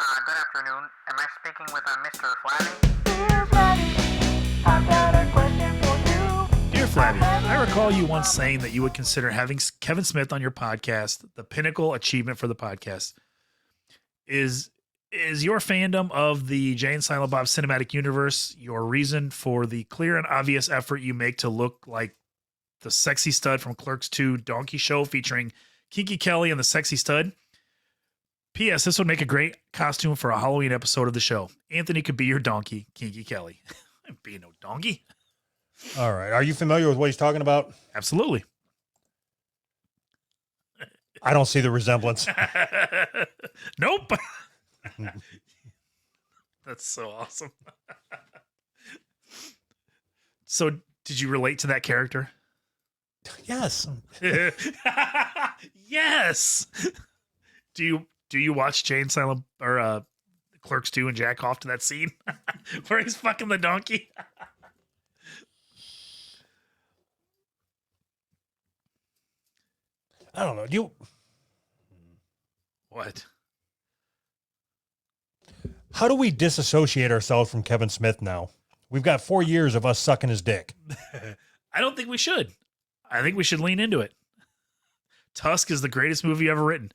Good afternoon. Am I speaking with Mr. Flabby? Dear Flabby, I've got a question for you. Dear Flabby, I recall you once saying that you would consider having Kevin Smith on your podcast the pinnacle achievement for the podcast. Is your fandom of the Jay and Silent Bob cinematic universe your reason for the clear and obvious effort you make to look like the sexy stud from Clerks 2 Donkey Show featuring Kinky Kelly and the Sexy Stud? P.S. This would make a great costume for a Halloween episode of the show. Anthony could be your donkey, Kinky Kelly. I'm being no donkey. All right. Are you familiar with what he's talking about? Absolutely. I don't see the resemblance. Nope. That's so awesome. So, did you relate to that character? Yes. Yes. Do you watch Jay and Silent or Clerks 2 and jack off to that scene where he's fucking the donkey? I don't know. Do you? What? How do we disassociate ourselves from Kevin Smith now? We've got 4 years of us sucking his dick. I don't think we should. I think we should lean into it. Tusk is the greatest movie ever written.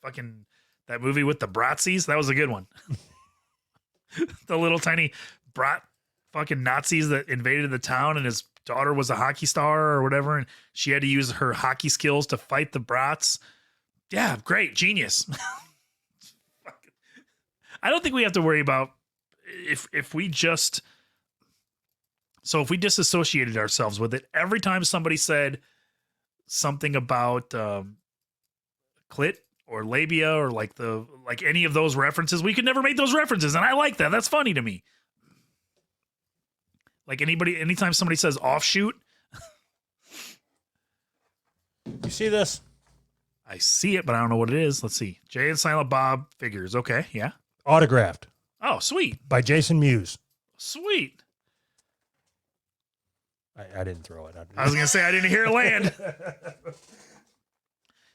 Fucking that movie with the Bratzies, that was a good one. The little tiny brat fucking Nazis that invaded the town, and his daughter was a hockey star or whatever, and she had to use her hockey skills to fight the brats. Yeah, great, genius. I don't think we have to worry about if we just. So if we disassociated ourselves with it, every time somebody said something about clit or labia or like any of those references, we could never make those references, and I like that. That's funny to me. Like anytime somebody says offshoot, You see this? I see it, but I don't know what it is. Let's see. Jay and Silent Bob figures. Okay, yeah. Autographed Oh, sweet, by Jason Mewes. sweet. I didn't throw it. I was gonna say I didn't hear it land.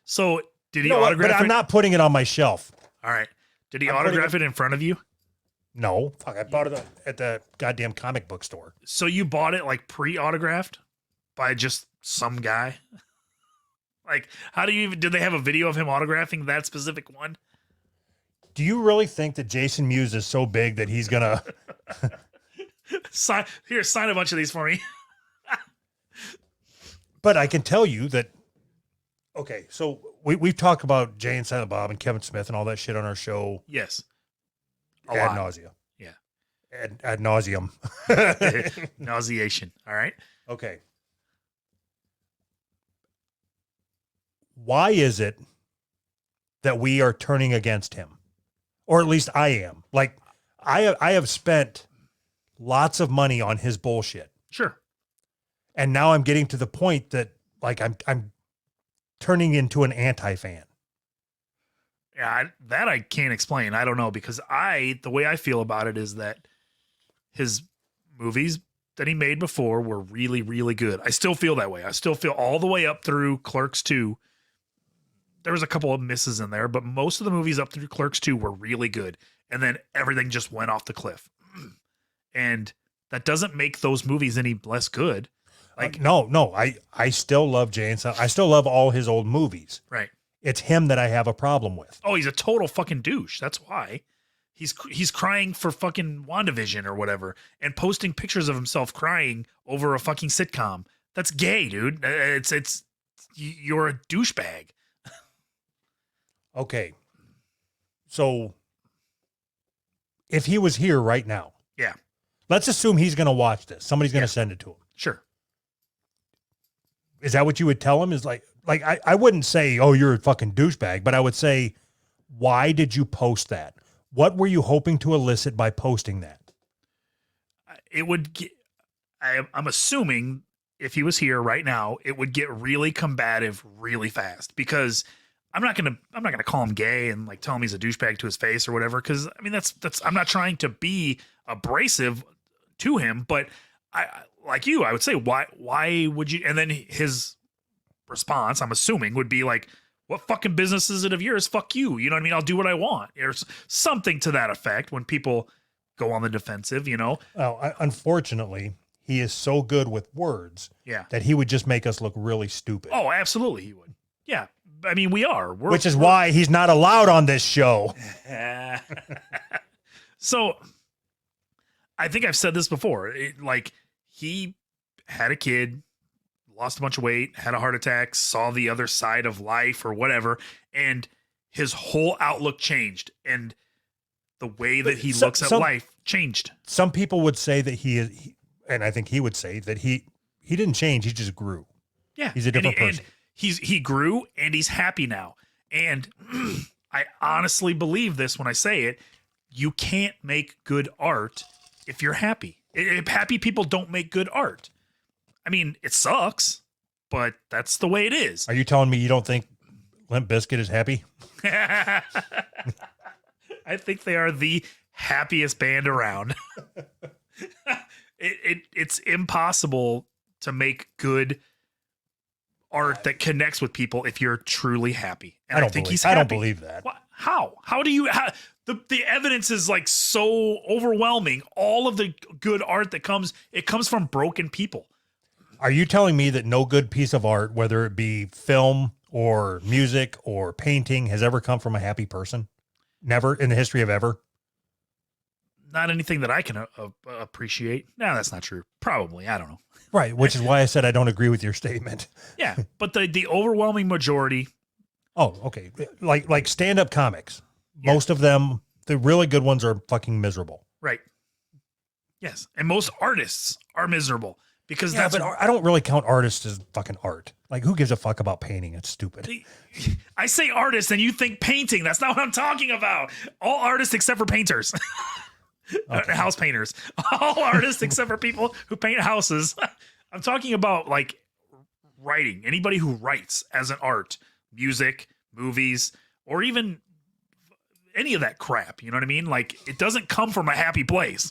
So did he No, autograph but it? I'm not putting it on my shelf. All right. Did he I'm autograph it in front of you? No, fuck, I bought it at the goddamn comic book store. So you bought it like pre-autographed by just some guy? Like, how do you even, did they have a video of him autographing that specific one? Do you really think that Jason Mewes is so big that he's gonna? Sign a bunch of these for me. But I can tell you that. Okay, so we've talked about Jay and Silent Bob and Kevin Smith and all that shit on our show Yes. ad nausea. Yeah. Ad nauseum. Nauseation. All right. Okay. Why is it that we are turning against him? Or at least I am. Like, I have spent lots of money on his bullshit. Sure. And now I'm getting to the point that like I'm turning into an anti-fan. Yeah, that I can't explain. I don't know, because the way I feel about it is that his movies that he made before were really, really good. I still feel that way. I still feel all the way up through Clerks 2. There was a couple of misses in there, but most of the movies up through Clerks 2 were really good. And then everything just went off the cliff. And that doesn't make those movies any less good. Like, No. I still love Jay and Silent. I still love all his old movies. right. It's him that I have a problem with. Oh, he's a total fucking douche. That's why. He's crying for fucking WandaVision or whatever and posting pictures of himself crying over a fucking sitcom. That's gay, dude. You're a douchebag. Okay. So if he was here right now, Yeah, let's assume he's going to watch this. Somebody's going to send it to him. sure. Is that what you would tell him? Is like I wouldn't say, oh, you're a fucking douchebag, but I would say, why did you post that? What were you hoping to elicit by posting that? It would get, I'm assuming if he was here right now, it would get really combative really fast, because I'm not gonna call him gay and like tell him he's a douchebag to his face or whatever. Because I mean that's I'm not trying to be abrasive to him, but I like you, I would say why would you? And then his response, I'm assuming, would be like, what fucking business is it of yours? Fuck you. You know what I mean? I'll do what I want. Or something to that effect when people go on the defensive, you know? Well, unfortunately, he is so good with words Yeah. that he would just make us look really stupid. Oh, absolutely he would. Yeah. I mean, we are. Which is why he's not allowed on this show. So I think I've said this before. He had a kid, lost a bunch of weight, had a heart attack, saw the other side of life or whatever, and his whole outlook changed, and the way that he looks at life changed. Some people would say that and I think he would say that he didn't change, he just grew. Yeah. He's a different person. And he grew and he's happy now. And I honestly believe this when I say it. You can't make good art if you're happy. If happy people don't make good art. I mean, it sucks, but that's the way it is. Are you telling me you don't think Limp Bizkit is happy? I think they are the happiest band around. It's impossible to make good art that connects with people if you're truly happy. And I think he's happy. I don't believe that. How? How do you... The evidence is like so overwhelming. All of the good art that comes from broken people. Are you telling me that no good piece of art, whether it be film or music or painting, has ever come from a happy person? Never in the history of ever? Not anything that I can appreciate. No, that's not true. Probably. I don't know. Right. Which is why I said I don't agree with your statement. Yeah. But the overwhelming majority. Oh, okay. Like stand-up comics. Yeah. Most of them, the really good ones, are fucking miserable. Right. Yes. And most artists are miserable because But I don't really count artists as fucking art. Like, who gives a fuck about painting? It's stupid. I say artists and you think painting. That's not what I'm talking about. All artists except for painters. Okay. House painters. All artists except for people who paint houses. I'm talking about like writing. Anybody who writes as an art, music, movies, or even any of that crap. You know what I mean? Like, it doesn't come from a happy place.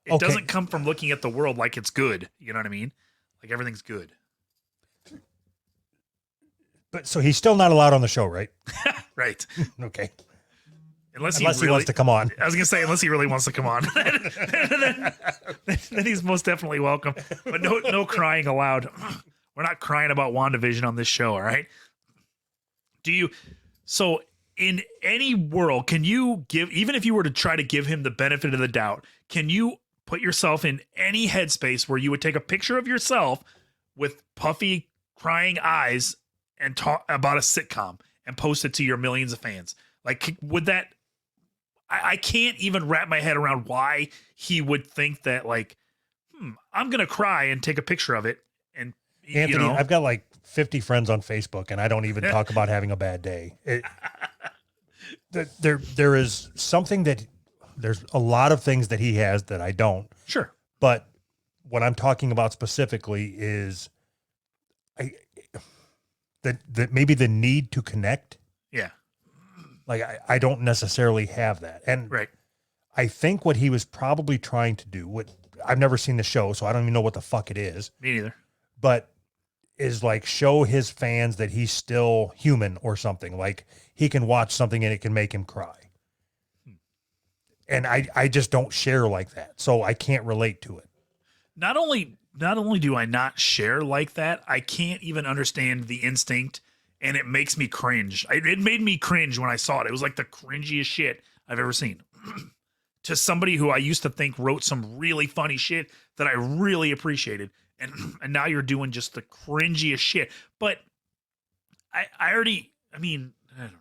It doesn't come from looking at the world like it's good. You know what I mean? Like everything's good. But so he's still not allowed on the show, right? Right. Okay. Unless he wants to come on. I was going to say, unless he really wants to come on. then he's most definitely welcome. But no crying allowed. We're not crying about WandaVision on this show, all right? So in any world, can you give, even if you were to try to give him the benefit of the doubt, can you put yourself in any headspace where you would take a picture of yourself with puffy crying eyes and talk about a sitcom and post it to your millions of fans? Like, would that, I can't even wrap my head around why he would think that, like, I'm going to cry and take a picture of it. And Anthony, you know, I've got like 50 friends on Facebook and I don't even talk about having a bad day. There is something that there's a lot of things that he has that I don't. Sure. But what I'm talking about specifically is that maybe the need to connect. Yeah. Like I don't necessarily have that. And right. I think what he was probably trying to do, I've never seen the show, so I don't even know what the fuck it is. Me neither. But is like show his fans that he's still human or something. Like he can watch something and it can make him cry. And I just don't share like that. So I can't relate to it. Not only do I not share like that, I can't even understand the instinct, and it makes me cringe. It made me cringe when I saw it. It was like the cringiest shit I've ever seen. To somebody who I used to think wrote some really funny shit that I really appreciated. And now you're doing just the cringiest shit. But I mean, I don't know.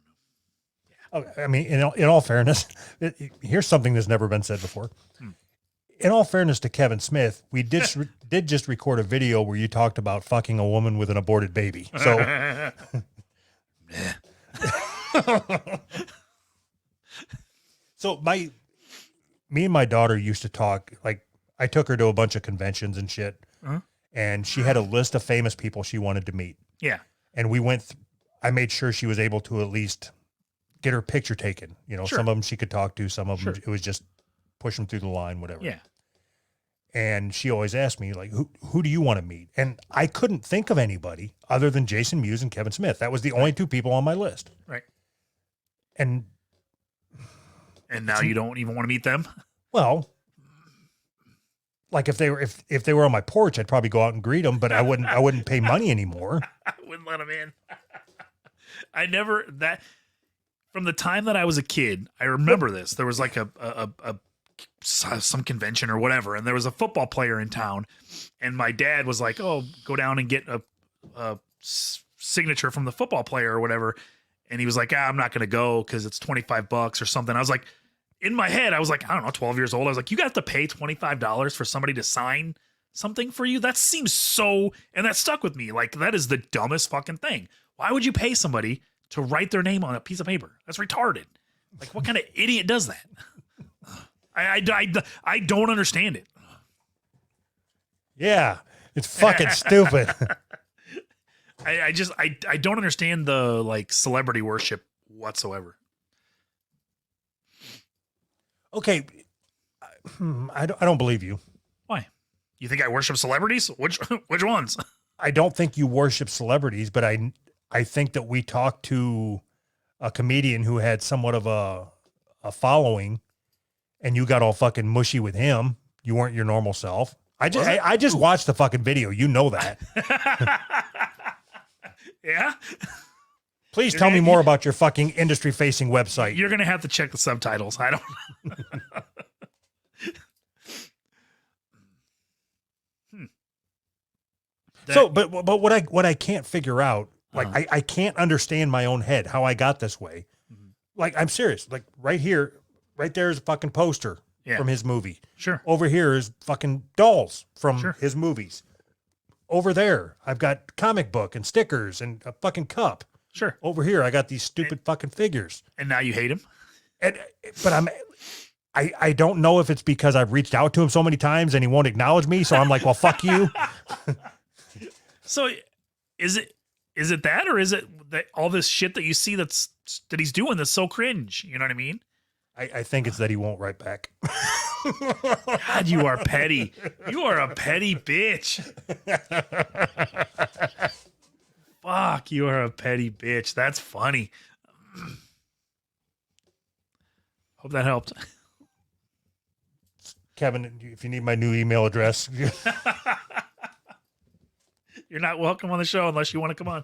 Okay, I mean, in all fairness, here's something that's never been said before. In all fairness to Kevin Smith, we did just record a video where you talked about fucking a woman with an aborted baby. So, so me and my daughter used to talk. Like, I took her to a bunch of conventions and shit, and she had a list of famous people she wanted to meet. Yeah, and we went. I made sure she was able to at least get her picture taken. You know, Sure. some of them she could talk to, some of them Sure. it was just push them through the line, whatever. Yeah. And she always asked me, like, who do you want to meet? And I couldn't think of anybody other than Jason Mewes and Kevin Smith. That was the only two people on my list. Right. And now you don't even want to meet them? well, like if they were on my porch, I'd probably go out and greet them, but I wouldn't pay money anymore. I wouldn't let them in. From the time that I was a kid, I remember this. There was like some convention or whatever, and there was a football player in town, and my dad was like, "Oh, go down and get a signature from the football player or whatever." And he was like, "I'm not going to go because it's $25 or something." I was like, in my head, I was like, I don't know, 12 years old. I was like, you got to pay $25 for somebody to sign something for you? That seems so, and that stuck with me. Like, that is the dumbest fucking thing. Why would you pay somebody to write their name on a piece of paper? That's retarded. Like, what kind of idiot does that? I don't understand it. Yeah, it's fucking stupid. I don't understand the like celebrity worship whatsoever. Okay, I don't believe you. Why? You think I worship celebrities? Which ones? I don't think you worship celebrities, but I think that we talked to a comedian who had somewhat of a following, and you got all fucking mushy with him. You weren't your normal self. I just watched the fucking video. You know that. Yeah. Please tell me more about your fucking industry-facing website. You're gonna have to check the subtitles. I don't. So, but what I can't figure out, like I can't understand my own head how I got this way. Mm-hmm. Like I'm serious. Like right here, right there is a fucking poster from his movie. Sure. Over here is fucking dolls from his movies. Over there, I've got comic book and stickers and a fucking cup. Sure. Over here, I got these stupid fucking figures. And now you hate him? But I don't know if it's because I've reached out to him so many times and he won't acknowledge me. So I'm like, well, fuck you. So is it that, or is it that all this shit that you see that he's doing that's so cringe? You know what I mean? I think it's that he won't write back. God, you are petty. You are a petty bitch. Fuck, you are a petty bitch. That's funny. Hope that helped. Kevin, if you need my new email address. You're not welcome on the show unless you want to come on.